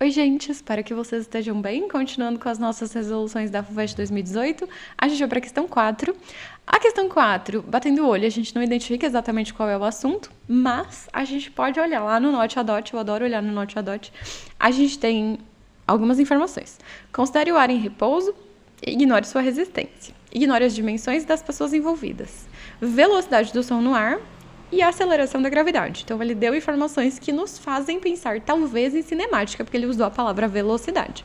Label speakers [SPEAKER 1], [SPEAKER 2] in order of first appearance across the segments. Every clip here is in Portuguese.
[SPEAKER 1] Oi, gente, espero que vocês estejam bem. Continuando com as nossas resoluções da FUVEST 2018, a gente vai para a questão 4. A questão 4, batendo o olho, a gente não identifica exatamente qual é o assunto, mas a gente pode olhar lá no Note a Dot, eu adoro olhar no Note a Dot. A gente tem algumas informações. Considere o ar em repouso e ignore sua resistência. Ignore as dimensões das pessoas envolvidas. Velocidade do som no ar e a aceleração da gravidade. Então, ele deu informações que nos fazem pensar, talvez, em cinemática, porque ele usou a palavra velocidade.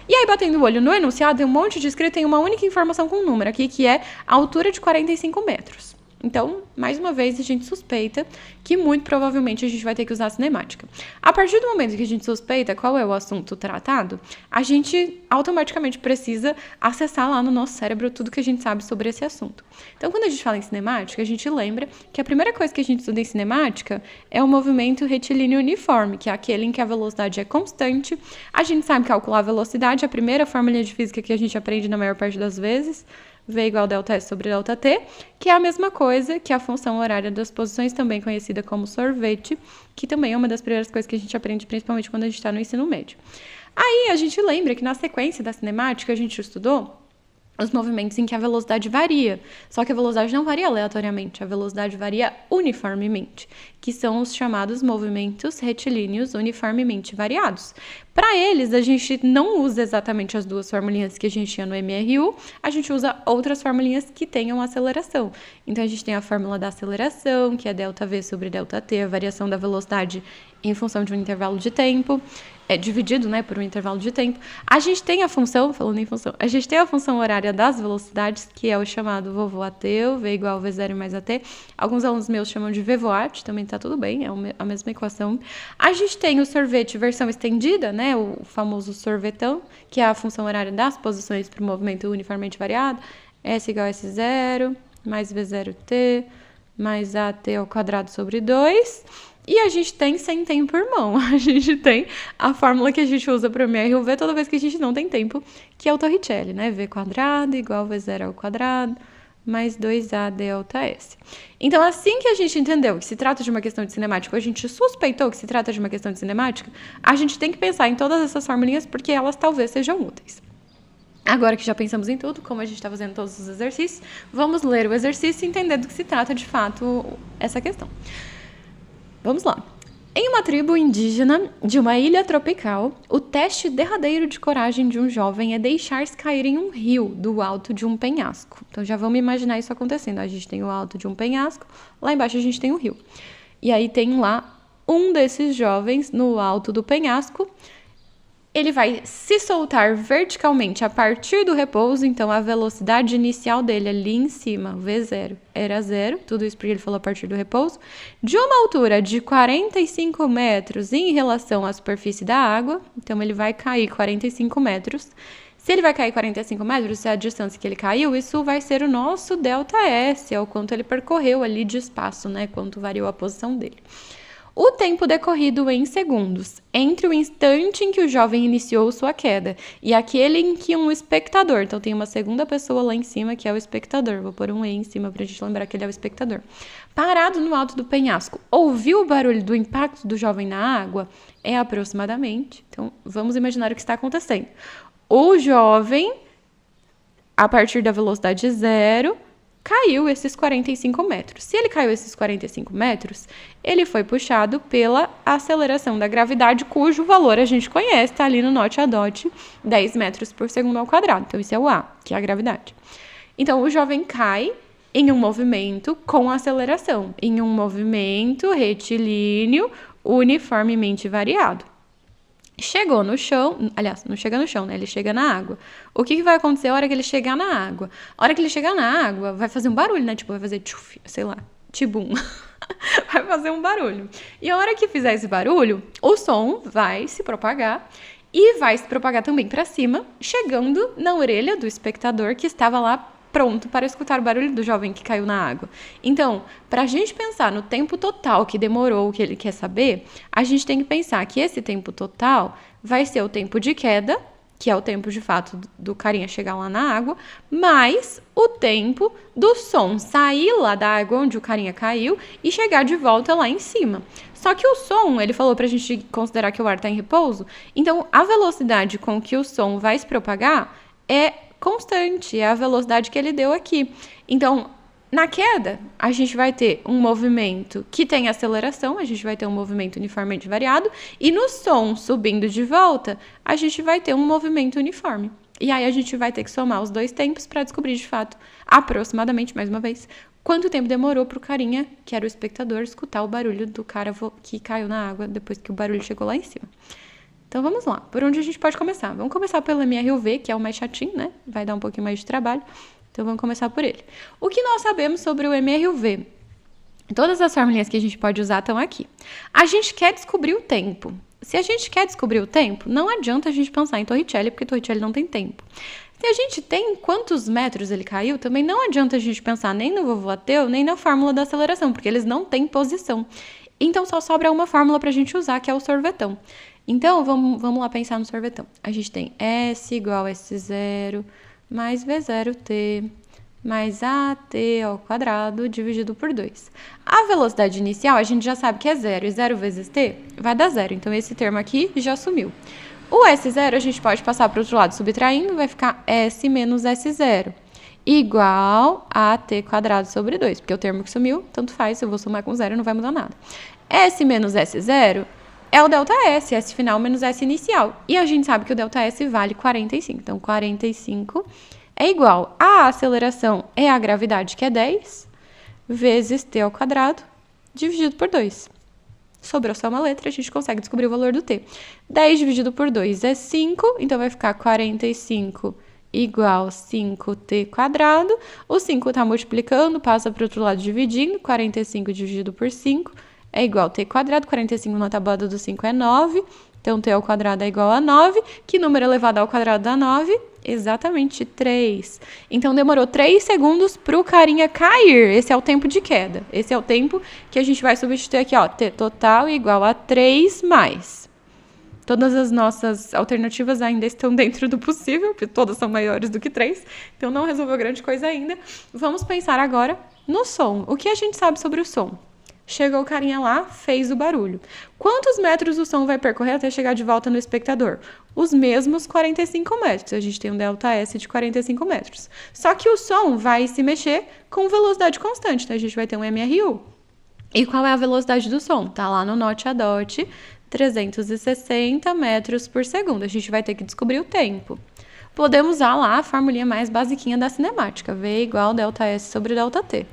[SPEAKER 1] E aí, batendo o olho no enunciado, tem um monte de escrito, tem uma única informação com um número aqui, que é a altura de 45 metros. Então, mais uma vez, a gente suspeita que muito provavelmente a gente vai ter que usar a cinemática. A partir do momento que a gente suspeita qual é o assunto tratado, a gente automaticamente precisa acessar lá no nosso cérebro tudo que a gente sabe sobre esse assunto. Então, quando a gente fala em cinemática, a gente lembra que a primeira coisa que a gente estuda em cinemática é o movimento retilíneo uniforme, que é aquele em que a velocidade é constante. A gente sabe calcular a velocidade, a primeira fórmula de física que a gente aprende na maior parte das vezes, V igual ΔS sobre ΔT, que é a mesma coisa que a função horária das posições, também conhecida como sorvete, que também é uma das primeiras coisas que a gente aprende, principalmente quando a gente está no ensino médio. Aí a gente lembra que na sequência da cinemática a gente estudou os movimentos em que a velocidade varia. Só que a velocidade não varia aleatoriamente, a velocidade varia uniformemente, que são os chamados movimentos retilíneos uniformemente variados. Para eles, a gente não usa exatamente as duas formulinhas que a gente tinha no MRU, a gente usa outras formulinhas que tenham aceleração. Então, a gente tem a fórmula da aceleração, que é ΔV sobre ΔT, a variação da velocidade em função de um intervalo de tempo, dividido, por um intervalo de tempo. A gente tem a função, falando em função, a gente tem a função horária das velocidades, que é o chamado vovoateu, V igual V0 mais AT. Alguns alunos meus chamam de VVOAT, também tá tudo bem, é a mesma equação. A gente tem o sorvete versão estendida, o famoso sorvetão, que é a função horária das posições para o movimento uniformemente variado, S igual a S0, mais V0T, mais AT ao quadrado sobre 2. E a gente tem sem tempo, irmão. A gente tem a fórmula que a gente usa para o MRUV toda vez que a gente não tem tempo, que é o Torricelli, V quadrado igual V0 ao quadrado, mais 2A ΔS. Então, assim que a gente entendeu que se trata de uma questão de cinemática, ou a gente suspeitou que se trata de uma questão de cinemática, a gente tem que pensar em todas essas formulinhas porque elas talvez sejam úteis. Agora que já pensamos em tudo, como a gente está fazendo todos os exercícios, vamos ler o exercício e entender do que se trata de fato essa questão. Vamos lá. Em uma tribo indígena de uma ilha tropical, o teste derradeiro de coragem de um jovem é deixar-se cair em um rio do alto de um penhasco. Então já vamos imaginar isso acontecendo. A gente tem o alto de um penhasco, lá embaixo a gente tem o rio. E aí tem lá um desses jovens no alto do penhasco. Ele vai se soltar verticalmente a partir do repouso, então a velocidade inicial dele ali em cima, V0, era 0, tudo isso porque ele falou a partir do repouso, de uma altura de 45 metros em relação à superfície da água, então ele vai cair 45 metros. Se ele vai cair 45 metros, se é a distância que ele caiu, isso vai ser o nosso ΔS, é o quanto ele percorreu ali de espaço, quanto variou a posição dele. O tempo decorrido em segundos, entre o instante em que o jovem iniciou sua queda e aquele em que um espectador, então tem uma segunda pessoa lá em cima que é o espectador, vou pôr um E em cima pra gente lembrar que ele é o espectador, parado no alto do penhasco, ouviu o barulho do impacto do jovem na água, é aproximadamente, então vamos imaginar o que está acontecendo. O jovem, a partir da velocidade 0, caiu esses 45 metros. Se ele caiu esses 45 metros, ele foi puxado pela aceleração da gravidade, cujo valor a gente conhece, está ali no Note a Dot, 10 metros por segundo ao quadrado. Então, isso é o A, que é a gravidade. Então, o jovem cai em um movimento com aceleração, em um movimento retilíneo uniformemente variado. Chegou no chão, aliás, não chega no chão, ele chega na água. O que vai acontecer a hora que ele chegar na água? A hora que ele chegar na água, vai fazer um barulho, vai fazer tchuf, sei lá, tibum. Vai fazer um barulho. E a hora que fizer esse barulho, o som vai se propagar e vai se propagar também para cima, chegando na orelha do espectador que estava lá pronto para escutar o barulho do jovem que caiu na água. Então, para a gente pensar no tempo total que demorou, que ele quer saber, a gente tem que pensar que esse tempo total vai ser o tempo de queda, que é o tempo, de fato, do carinha chegar lá na água, mais o tempo do som sair lá da água onde o carinha caiu e chegar de volta lá em cima. Só que o som, ele falou pra gente considerar que o ar tá em repouso, então a velocidade com que o som vai se propagar é constante, é a velocidade que ele deu aqui. Então, na queda, a gente vai ter um movimento que tem aceleração, a gente vai ter um movimento uniformemente variado, e no som subindo de volta, a gente vai ter um movimento uniforme. E aí a gente vai ter que somar os dois tempos para descobrir, de fato, aproximadamente, mais uma vez, quanto tempo demorou para o carinha, que era o espectador, escutar o barulho do cara que caiu na água depois que o barulho chegou lá em cima. Então vamos lá, por onde a gente pode começar? Vamos começar pelo MRUV, que é o mais chatinho, né? Vai dar um pouquinho mais de trabalho. Então vamos começar por ele. O que nós sabemos sobre o MRUV? Todas as formulinhas que a gente pode usar estão aqui. A gente quer descobrir o tempo. Se a gente quer descobrir o tempo, não adianta a gente pensar em Torricelli, porque Torricelli não tem tempo. Se a gente tem quantos metros ele caiu, também não adianta a gente pensar nem no vovô Ateu, nem na fórmula da aceleração, porque eles não têm posição. Então só sobra uma fórmula para a gente usar, que é o sorvetão. Então vamos lá pensar no sorvetão. A gente tem S igual a S0 mais V0t mais AT ao quadrado dividido por 2. A velocidade inicial a gente já sabe que é 0, e 0 vezes t vai dar 0. Então esse termo aqui já sumiu. O S0 a gente pode passar para o outro lado subtraindo, vai ficar S menos S0 igual a t quadrado sobre 2, porque o termo que sumiu, tanto faz, eu vou somar com 0 não vai mudar nada. S menos S0 é o delta S, S final menos S inicial. E a gente sabe que o delta S vale 45. Então, 45 é igual a aceleração é a gravidade, que é 10, vezes t ao quadrado, dividido por 2. Sobrou só uma letra, a gente consegue descobrir o valor do t. 10 dividido por 2 é 5, então vai ficar 45 igual 5t quadrado. O 5 está multiplicando, passa para o outro lado dividindo. 45 dividido por 5 é igual a t quadrado. 45 na tabuada do 5 é 9. Então, t ao quadrado é igual a 9. Que número elevado ao quadrado dá 9? Exatamente, 3. Então, demorou 3 segundos para o carinha cair. Esse é o tempo de queda. Esse é o tempo que a gente vai substituir aqui, ó. T total igual a 3 mais. Todas as nossas alternativas ainda estão dentro do possível, porque todas são maiores do que 3. Então, não resolveu grande coisa ainda. Vamos pensar agora no som. O que a gente sabe sobre o som? Chegou o carinha lá, fez o barulho. Quantos metros o som vai percorrer até chegar de volta no espectador? Os mesmos 45 metros. A gente tem um delta S de 45 metros. Só que o som vai se mexer com velocidade constante. Então, a gente vai ter um MRU. E qual é a velocidade do som? Tá lá no note a dot, 360 metros por segundo. A gente vai ter que descobrir o tempo. Podemos usar lá a formulinha mais basiquinha da cinemática. V igual delta S sobre delta T.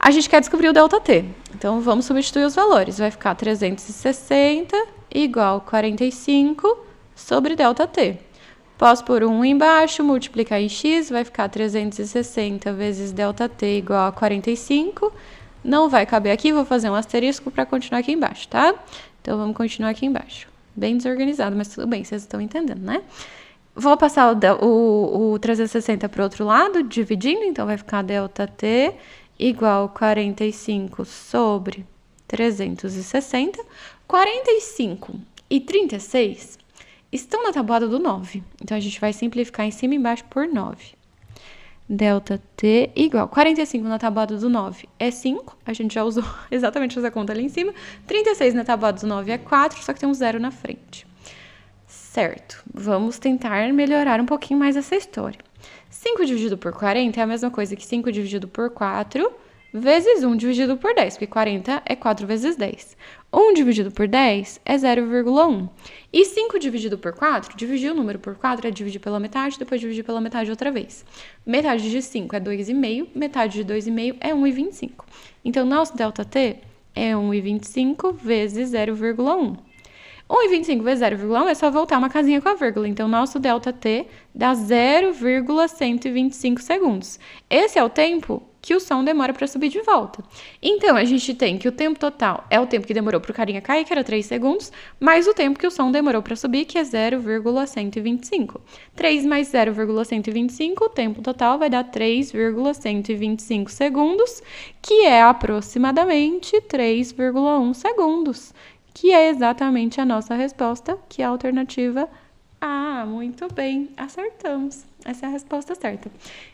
[SPEAKER 1] A gente quer descobrir o delta T. Então, vamos substituir os valores. Vai ficar 360 igual 45 sobre delta T. Posso pôr 1 embaixo, multiplicar em x, vai ficar 360 vezes delta T igual a 45. Não vai caber aqui, vou fazer um asterisco para continuar aqui embaixo, tá? Então, vamos continuar aqui embaixo. Bem desorganizado, mas tudo bem, vocês estão entendendo, né? Vou passar o 360 para o outro lado, dividindo. Então, vai ficar delta T igual 45 sobre 360. 45 e 36 estão na tabuada do 9. Então, a gente vai simplificar em cima e embaixo por 9. Delta T igual 45 na tabuada do 9 é 5. A gente já usou exatamente essa conta ali em cima. 36 na tabuada do 9 é 4, só que tem um 0 na frente. Certo, vamos tentar melhorar um pouquinho mais essa história. 5 dividido por 40 é a mesma coisa que 5 dividido por 4 vezes 1 dividido por 10, porque 40 é 4 vezes 10. 1 dividido por 10 é 0,1. E 5 dividido por 4, dividir o número por 4 é dividir pela metade, depois dividir pela metade outra vez. Metade de 5 é 2,5, metade de 2,5 é 1,25. Então, nosso delta T é 1,25 vezes 0,1. 1,25 vezes 0,1 é só voltar uma casinha com a vírgula. Então, nosso delta T dá 0,125 segundos. Esse é o tempo que o som demora para subir de volta. Então, a gente tem que o tempo total é o tempo que demorou para o carinha cair, que era 3 segundos, mais o tempo que o som demorou para subir, que é 0,125. 3 mais 0,125, o tempo total vai dar 3,125 segundos, que é aproximadamente 3,1 segundos. Que é exatamente a nossa resposta, que é a alternativa Ah, muito bem, acertamos. Essa é a resposta certa.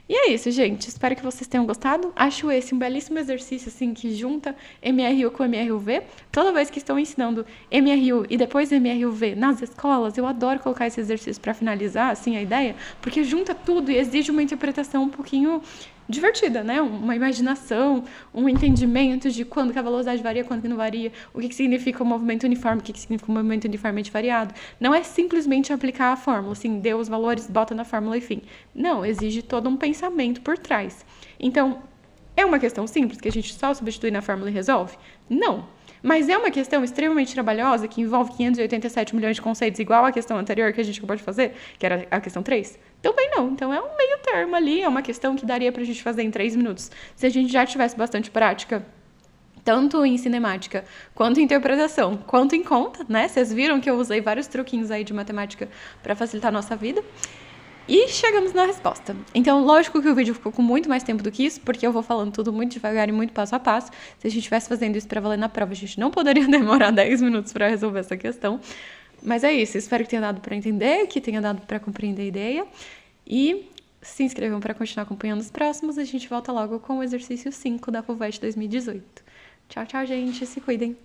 [SPEAKER 1] E é isso, gente. Espero que vocês tenham gostado. Acho esse um belíssimo exercício, assim, que junta MRU com MRUV. Toda vez que estou ensinando MRU e depois MRUV nas escolas, eu adoro colocar esse exercício para finalizar, assim, a ideia, porque junta tudo e exige uma interpretação um pouquinho divertida, né? Uma imaginação, um entendimento de quando que a velocidade varia, quando que não varia, o que significa o movimento uniforme, o que significa o movimento uniformemente variado. Não é simplesmente aplicar a fórmula, assim, dê os valores, bota na fórmula e fim. Não, exige todo um pensamento por trás. Então, é uma questão simples que a gente só substitui na fórmula e resolve? Não. Mas é uma questão extremamente trabalhosa que envolve 587 milhões de conceitos, igual à questão anterior que a gente acabou de fazer, que era a questão 3? Também não. Então é um meio termo ali, é uma questão que daria pra gente fazer em 3 minutos. Se a gente já tivesse bastante prática, tanto em cinemática, quanto em interpretação, quanto em conta, né? Vocês viram que eu usei vários truquinhos aí de matemática para facilitar a nossa vida. E chegamos na resposta. Então, lógico que o vídeo ficou com muito mais tempo do que isso, porque eu vou falando tudo muito devagar e muito passo a passo. Se a gente estivesse fazendo isso para valer na prova, a gente não poderia demorar 10 minutos para resolver essa questão. Mas é isso, espero que tenha dado para entender, que tenha dado para compreender a ideia. E se inscrevam para continuar acompanhando os próximos. A gente volta logo com o exercício 5 da FUVEST 2018. Tchau, tchau, gente. Se cuidem.